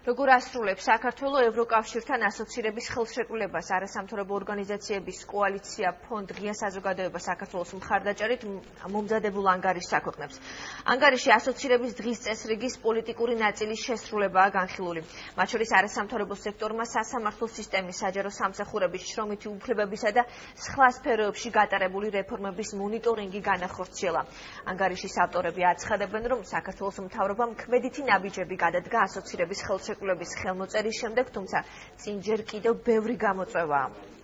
როგორ ასრულებს საქართველოს ევროკავშირთან ასოცირების ხელშეკრულებას არასამთავრობო ორგანიზაციების კოალიცია ფონდ ღია საზოგადოება საქართველოს მხარდაჭერით მომზადებულ ანგარიშს აქვეყნებს. ანგარიში ასოცირების დღის წესრიგის პოლიტიკური ნაწილის შესრულებაა განხილული. მათ შორის არასამთავრობო სექტორმა სასამართლო სისტემის, საჯარო სამსახურების, შრომითი უფლებებისა და სხვა სფეროებში გატარებული რეფორმების მონიტორინგი განახორციელა. ანგარიშის ავტორები აცხადებენ, რომ საქართველოს მთავრობამ ქმედითი ნაბიჯები გადადგა ასოცირების ხელშეკრულების ხელმოწერის შემდეგ, თუმცა წინ ჯერ კიდევ ბევრი გამოწვევაა.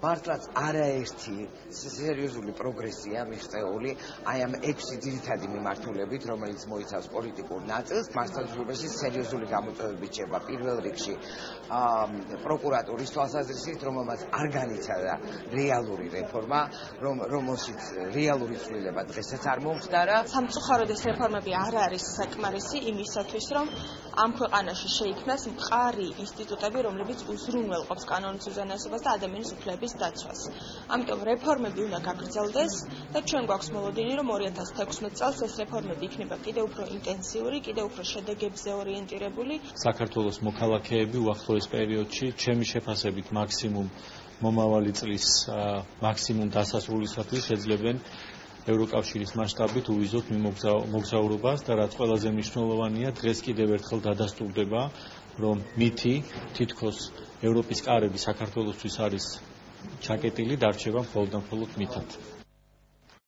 მართლაც არაერთი სერიოზული პროგრესია მიღწეული აი ამ 6 ძირითადი მიმართულებით, რომელიც მოიცავს პოლიტიკურ ნაწილს. მასშტაბში სერიოზული გამოწვევები რჩება პირველ რიგში პროკურატურის თვალსაზრისით, რომელმაც არ განიცადა რეალური რეფორმა, რომელშიც რეალური ცვლილება დღესაც არ მომხდარა. სამწუხაროდ ეს რეფორმები არ არის საკმარისი იმისათვის, რომ ამ ქვეყანაში შეიქმნას მყარი ინსტიტუტები, რომლებიც უზრუნველყოფს კანონის უზენაესობას და ადამიანის უფლებების დაცვას. ამიტომ რეფორმები უნდა გაგრძელდეს და ჩვენ გვაქვს მოლოდინი, რომ 2016 წელს ეს რეფორმები იქნება კიდევ უფრო ინტენსიური, კიდევ უფრო შედეგებზე ორიენტირებული. საქართველოს მოქალაქეები უახლოეს პერიოდში ჩემი შეფასებით მაქსიმუმ მომავალი წლის მაქსიმუმ დასასრულისათვის შეძლებენ ევროკავშირის მასშტაბით უვიზოთ მოგზაურობას და რაც ყველაზე მნიშვნელოვანია, დღეს კიდევ ერთხელ დადასტურდება, რომ მითი თითქოს ევროპის კარები საქართველოსთვის არის ჩაკეტილი, დარჩება მხოლოდ მითად.